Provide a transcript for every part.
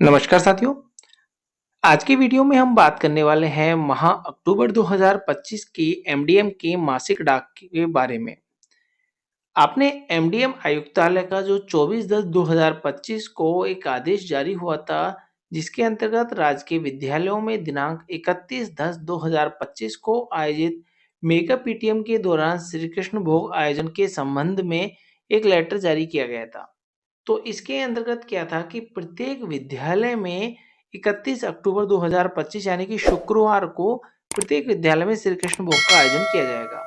नमस्कार साथियों। आज की वीडियो में हम बात करने वाले हैं माह अक्टूबर 2025 की एमडीएम के मासिक डाक के बारे में। आपने एमडीएम आयुक्तालय का जो 24/10/2025 को एक आदेश जारी हुआ था, जिसके अंतर्गत राजकीय विद्यालयों में दिनांक 31/10/2025 को आयोजित मेगा पीटीएम के दौरान श्री कृष्ण भोग आयोजन के संबंध में एक लेटर जारी किया गया था। तो इसके अंतर्गत क्या था कि प्रत्येक विद्यालय में 31 अक्टूबर 2025 यानी कि शुक्रवार को प्रत्येक विद्यालय में श्री कृष्ण भोग का आयोजन किया जाएगा।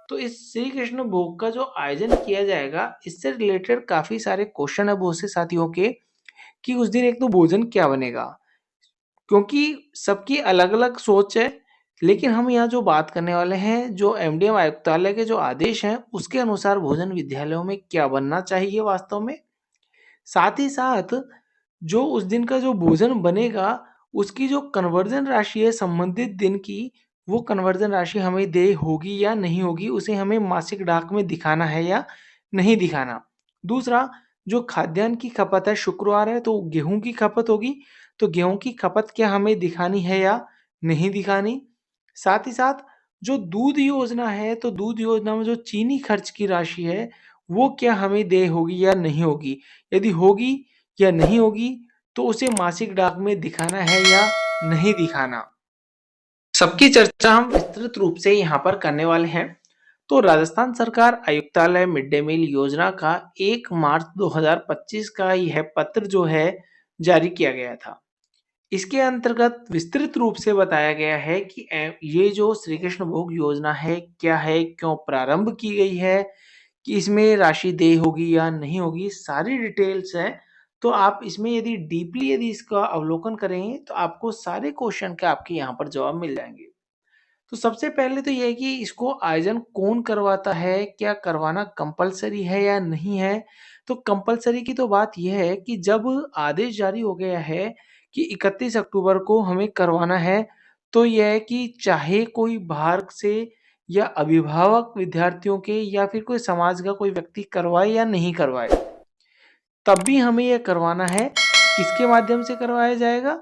तो इस श्री कृष्ण भोग का जो आयोजन किया जाएगा, इससे रिलेटेड काफी सारे क्वेश्चन है बहुत से साथियों के कि उस दिन एक तो भोजन क्या बनेगा, क्योंकि सबकी अलग अलग सोच है। लेकिन हम यहाँ जो बात करने वाले हैं, जो एमडीएम आयुक्तालय के जो आदेश हैं उसके अनुसार भोजन विद्यालयों में क्या बनना चाहिए वास्तव में। साथ ही साथ जो उस दिन का जो भोजन बनेगा, उसकी जो कन्वर्जन राशि है संबंधित दिन की, वो कन्वर्जन राशि हमें देय होगी या नहीं होगी, उसे हमें मासिक डाक में दिखाना है या नहीं दिखाना। दूसरा, जो खाद्यान्न की खपत है, शुक्रवार है तो गेहूँ की खपत होगी, तो गेहूँ की खपत क्या हमें दिखानी है या नहीं दिखानी। साथ ही साथ जो दूध योजना है, तो दूध योजना में जो चीनी खर्च की राशि है, वो क्या हमें देय होगी या नहीं होगी। यदि होगी या नहीं होगी, तो उसे मासिक डाक में दिखाना है या नहीं दिखाना। सबकी चर्चा हम विस्तृत रूप से यहाँ पर करने वाले हैं। तो राजस्थान सरकार आयुक्तालय मिड डे मील योजना का 1 मार्च 2025 का यह पत्र जो है जारी किया गया था। इसके अंतर्गत विस्तृत रूप से बताया गया है कि ये जो श्री कृष्ण भोग योजना है, क्या है, क्यों प्रारंभ की गई है, कि इसमें राशि देय होगी या नहीं होगी, सारी डिटेल्स है। तो आप इसमें यदि डीपली यदि इसका अवलोकन करेंगे, तो आपको सारे क्वेश्चन के आपके यहाँ पर जवाब मिल जाएंगे। तो सबसे पहले तो ये है कि इसको आयोजन कौन करवाता है, क्या करवाना कंपलसरी है या नहीं है। तो कंपलसरी की तो बात यह है कि जब आदेश जारी हो गया है कि 31 अक्टूबर को हमें करवाना है, तो यह है कि चाहे कोई बाहर से या अभिभावक विद्यार्थियों के या फिर कोई समाज का कोई व्यक्ति करवाए या नहीं करवाए, तब भी हमें यह करवाना है। किसके माध्यम से करवाया जाएगा?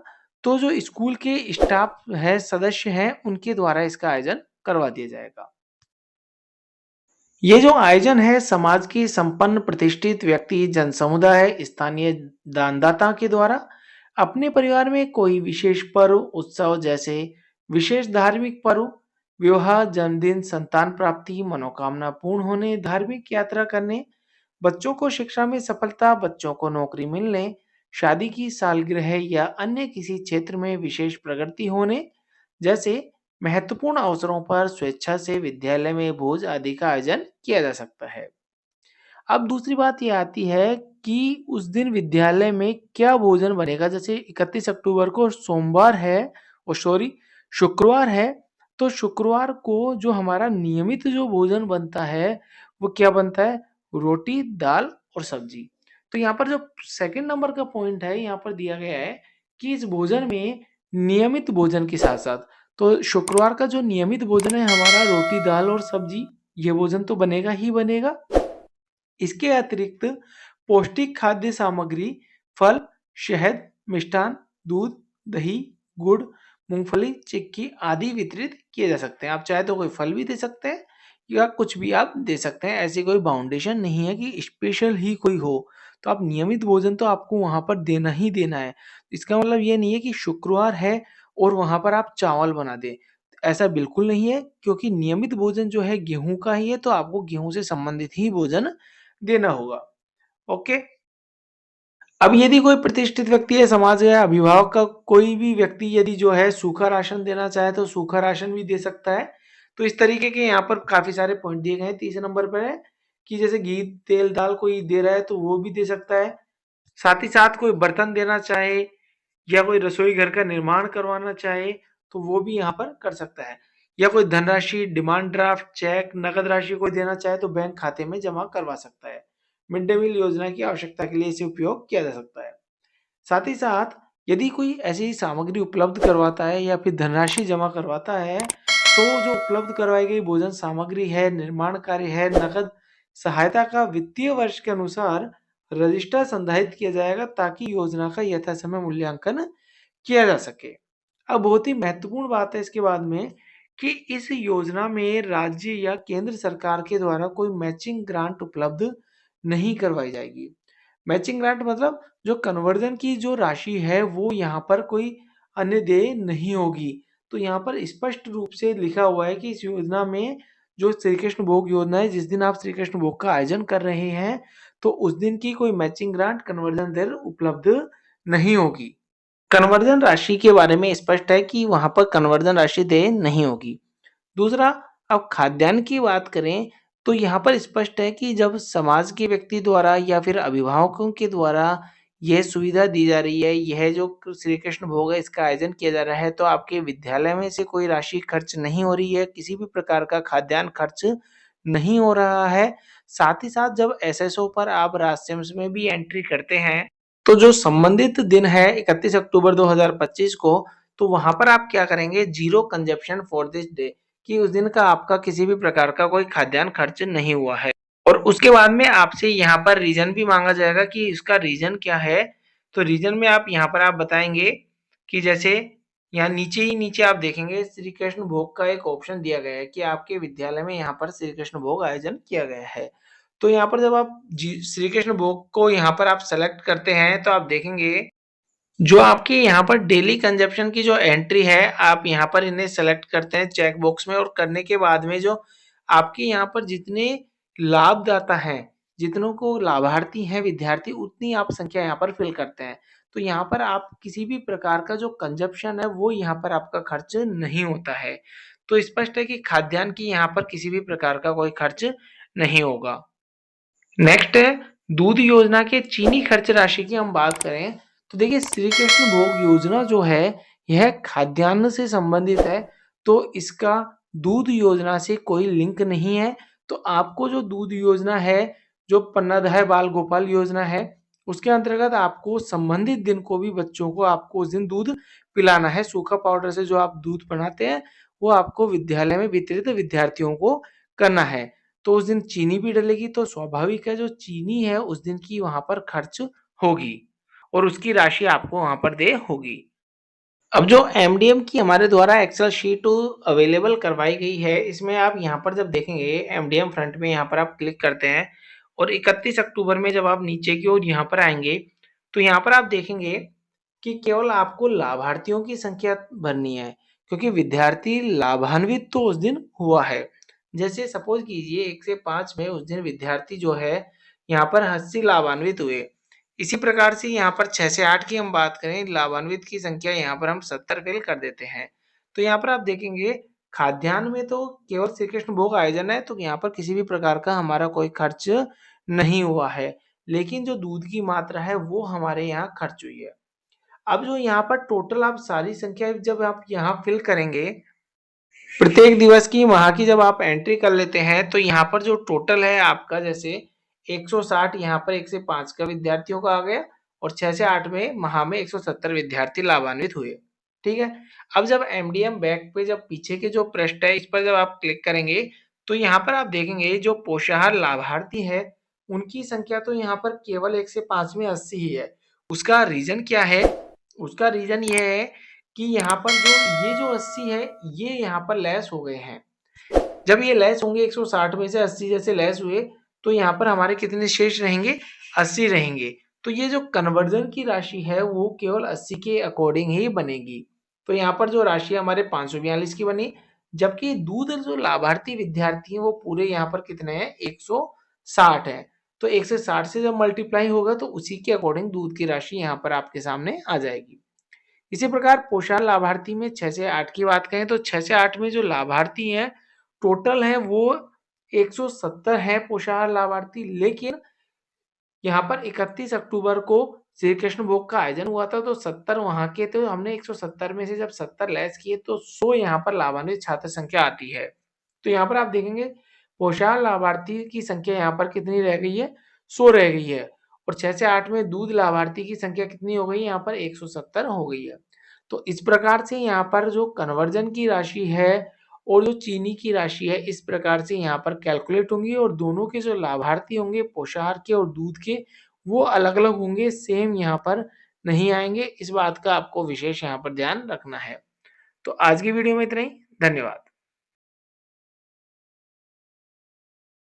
तो जो स्कूल के स्टाफ है, सदस्य हैं, उनके द्वारा इसका आयोजन करवा दिया जाएगा। ये जो आयोजन है समाज के संपन्न प्रतिष्ठित व्यक्ति, जन समुदाय, स्थानीय दानदाता के द्वारा अपने परिवार में कोई विशेष पर्व, उत्सव जैसे विशेष धार्मिक पर्व, विवाह, जन्मदिन, संतान प्राप्ति, मनोकामना पूर्ण होने, धार्मिक यात्रा करने, बच्चों को शिक्षा में सफलता, बच्चों को नौकरी मिलने, शादी की सालगिरह या अन्य किसी क्षेत्र में विशेष प्रगति होने जैसे महत्वपूर्ण अवसरों पर स्वेच्छा से विद्यालय में भोज आदि का आयोजन किया जा सकता है। अब दूसरी बात ये आती है कि उस दिन विद्यालय में क्या भोजन बनेगा। जैसे 31 अक्टूबर को सोमवार है, और सॉरी, शुक्रवार है, तो शुक्रवार को जो हमारा नियमित जो भोजन बनता है, वो क्या बनता है? रोटी, दाल और सब्जी। तो यहाँ पर जो सेकंड नंबर का पॉइंट है, यहाँ पर दिया गया है कि इस भोजन में नियमित भोजन के साथ-साथ, तो शुक्रवार का जो नियमित भोजन है हमारा रोटी, दाल और सब्जी, ये भोजन तो बनेगा ही बनेगा। इसके अतिरिक्त पौष्टिक खाद्य सामग्री, फल, शहद, मिष्ठान, दूध, दही, गुड़, मूंगफली, चिक्की आदि वितरित किए जा सकते हैं। आप चाहे तो कोई फल भी दे सकते हैं या कुछ भी आप दे सकते हैं। ऐसी कोई बाउंडेशन नहीं है कि स्पेशल ही कोई हो। तो आप नियमित भोजन तो आपको वहाँ पर देना ही देना है। इसका मतलब ये नहीं है कि शुक्रवार है और वहाँ पर आप चावल बना दें। ऐसा बिल्कुल नहीं है, क्योंकि नियमित भोजन जो है गेहूँ का ही है, तो आपको गेहूँ से संबंधित ही भोजन देना होगा। ओके। अब यदि कोई प्रतिष्ठित व्यक्ति है, समाज या अभिभावक का कोई भी व्यक्ति यदि जो है सूखा राशन देना चाहे, तो सूखा राशन भी दे सकता है। तो इस तरीके के यहाँ पर काफी सारे पॉइंट दिए गए हैं। तीसरे नंबर पर है कि जैसे घी, तेल, दाल कोई दे रहा है तो वो भी दे सकता है। साथ ही साथ कोई बर्तन देना चाहे या कोई रसोई घर का निर्माण करवाना चाहे, तो वो भी यहाँ पर कर सकता है। या कोई धनराशि, डिमांड ड्राफ्ट, चेक, नकद राशि कोई देना चाहे तो बैंक खाते में जमा करवा सकता है। मिड डे मील योजना की आवश्यकता के लिए इसे उपयोग किया जा सकता है। साथ ही साथ यदि कोई ऐसी सामग्री उपलब्ध करवाता है या फिर धनराशि जमा करवाता है, तो जो उपलब्ध करवाई गई भोजन सामग्री है, निर्माण कार्य है, नकद सहायता का वित्तीय वर्ष के अनुसार रजिस्टर संधारित किया जाएगा ताकि योजना का यथासमय मूल्यांकन किया जा सके। अब बहुत ही महत्वपूर्ण बात है इसके बाद में कि इस योजना में राज्य या केंद्र सरकार के द्वारा कोई मैचिंग ग्रांट उपलब्ध नहीं करवाई जाएगी। मैचिंग ग्रांट मतलब जो कन्वर्जन की जो राशि है वो यहाँ पर कोई अन्य देय नहीं होगी। तो यहाँ पर स्पष्ट रूप से लिखा हुआ है कि इस योजना में जो श्री कृष्ण भोग योजना है, जिस दिन आप श्री कृष्ण भोग का आयोजन कर रहे हैं तो उस दिन की कोई मैचिंग ग्रांट कन्वर्जन दर उपलब्ध नहीं होगी। कन्वर्जन राशि के बारे में स्पष्ट है कि वहां पर कन्वर्जन राशि देय नहीं होगी। दूसरा, अब खाद्यान्न की बात करें तो यहाँ पर स्पष्ट है कि जब समाज के व्यक्ति द्वारा या फिर अभिभावकों के द्वारा यह सुविधा दी जा रही है, यह जो श्री कृष्ण भोग है इसका आयोजन किया जा रहा है, तो आपके विद्यालय में से कोई राशि खर्च नहीं हो रही है, किसी भी प्रकार का खाद्यान्न खर्च नहीं हो रहा है। साथ ही साथ जब एसएसओ पर आप राशि में भी एंट्री करते हैं तो जो संबंधित दिन है 31 अक्टूबर 2025 को, तो वहां पर आप क्या करेंगे, zero consumption for this day, कि उस दिन का आपका किसी भी प्रकार का कोई खाद्यान्न खर्च नहीं हुआ है। और उसके बाद में आपसे यहाँ पर रीजन भी मांगा जाएगा कि इसका रीजन क्या है। तो रीजन में आप यहाँ पर आप बताएंगे कि जैसे यहाँ नीचे ही नीचे आप देखेंगे श्री कृष्ण भोग का एक ऑप्शन दिया गया है कि आपके विद्यालय में यहाँ पर श्री कृष्ण भोग आयोजन किया गया है। तो यहाँ पर जब आप श्री कृष्ण भोग को यहाँ पर आप सेलेक्ट करते हैं तो आप देखेंगे जो आपके यहाँ पर डेली कंजप्शन की जो एंट्री है आप यहाँ पर इन्हें सेलेक्ट करते हैं चेक बॉक्स में, और करने के बाद में जो आपके यहाँ पर जितने लाभदाता हैं, जितनों को लाभार्थी हैं विद्यार्थी, उतनी आप संख्या यहाँ पर फिल करते हैं। तो यहाँ पर आप किसी भी प्रकार का जो कंजप्शन है वो यहाँ पर आपका खर्च नहीं होता है। तो स्पष्ट है कि खाद्यान्न की यहाँ पर किसी भी प्रकार का कोई खर्च नहीं होगा। नेक्स्ट है दूध योजना के चीनी खर्च राशि की हम बात करें तो देखिए श्री कृष्ण भोग योजना जो है यह खाद्यान्न से संबंधित है, तो इसका दूध योजना से कोई लिंक नहीं है। तो आपको जो दूध योजना है, जो पन्नाधाय बाल गोपाल योजना है, उसके अंतर्गत आपको संबंधित दिन को भी बच्चों को आपको उस दिन दूध पिलाना है। सूखा पाउडर से जो आप दूध बनाते हैं वो आपको विद्यालय में वितरित विद्यार्थियों को करना है। तो उस दिन चीनी भी डलेगी, तो स्वाभाविक है जो चीनी है उस दिन की वहां पर खर्च होगी और उसकी राशि आपको वहां पर दे होगी। अब जो एमडीएम की हमारे द्वारा एक्सेल शीट अवेलेबल करवाई गई है, इसमें आप यहाँ पर जब देखेंगे एमडीएम फ्रंट में यहाँ पर आप क्लिक करते हैं और 31 अक्टूबर में जब आप नीचे की ओर यहाँ पर आएंगे तो यहाँ पर आप देखेंगे कि केवल आपको लाभार्थियों की संख्या भरनी है, क्योंकि विद्यार्थी लाभान्वित तो उस दिन हुआ है। जैसे सपोज कीजिए 1 से 5 में उस दिन विद्यार्थी जो है यहाँ पर 80 लाभान्वित हुए। इसी प्रकार से यहाँ पर 6 से 8 की हम बात करें, लाभान्वित की संख्या यहाँ पर हम 70 फिल कर देते हैं। तो यहाँ पर आप देखेंगे खाद्यान्न में तो केवल श्री कृष्ण भोग आयोजन है, तो यहाँ पर किसी भी प्रकार का हमारा कोई खर्च नहीं हुआ है, लेकिन जो दूध की मात्रा है वो हमारे यहाँ खर्च हुई है। अब जो यहाँ पर टोटल आप सारी संख्या जब आप यहाँ फिल करेंगे, प्रत्येक दिवस की वहां की जब आप एंट्री कर लेते हैं तो यहाँ पर जो टोटल है आपका, जैसे 160 यहाँ पर 1 से 5 का विद्यार्थियों का आ गया और 6 से 8 में महा में 170 विद्यार्थी लाभान्वित हुए। ठीक है। अब जब एमडीएम बैक पे जब पीछे के जो पृष्ठ है इस पर जब आप क्लिक करेंगे तो यहाँ पर आप देखेंगे जो पोषाहार लाभार्थी है उनकी संख्या तो यहाँ पर केवल 1 से 5 में 80 ही है। उसका रीजन क्या है? उसका रीजन ये है कि यहाँ पर जो ये जो 80 है ये यहाँ पर लेस हो गए हैं। जब ये लेस होंगे 160 में से 80 जैसे लेस हुए तो यहाँ पर हमारे कितने शेष रहेंगे? 80 रहेंगे। तो ये जो कन्वर्जन की राशि है वो केवल 80 के अकॉर्डिंग ही बनेगी। तो यहाँ पर जो राशि हमारे 542 की बनी, जबकि दूध जो लाभार्थी विद्यार्थी है वो पूरे यहाँ पर कितने हैं? 160 है। तो 160 से जब मल्टीप्लाई होगा तो उसी के अकॉर्डिंग दूध की राशि यहाँ पर आपके सामने आ जाएगी। इसी प्रकार पोषण लाभार्थी में 6 से 8 की बात करें तो 6 से 8 में जो लाभार्थी हैं टोटल है वो 170 है पोषाहार लाभार्थी, लेकिन यहाँ पर 31 अक्टूबर को श्री कृष्ण भोग का आयोजन हुआ था तो 70 वहां के, तो हमने 170 में से जब 70 लेस किए तो 100 यहाँ पर लाभान्वित छात्र संख्या आती है। तो यहाँ पर आप देखेंगे पोषाहार लाभार्थी की संख्या यहाँ पर कितनी रह गई है? 100 रह गई है। और 6 से 8 में दूध लाभार्थी की संख्या कितनी हो गई? यहाँ पर 170 हो गई है। तो इस प्रकार से यहाँ पर जो कन्वर्जन की राशि है और जो चीनी की राशि है इस प्रकार से यहाँ पर कैलकुलेट होंगी और दोनों के जो लाभार्थी होंगे पोषाहार के और दूध के वो अलग-अलग होंगे, सेम यहाँ पर नहीं आएँगे। इस बात का आपको विशेष यहाँ पर ध्यान रखना है। तो आज की वीडियो में इतना ही। धन्यवाद।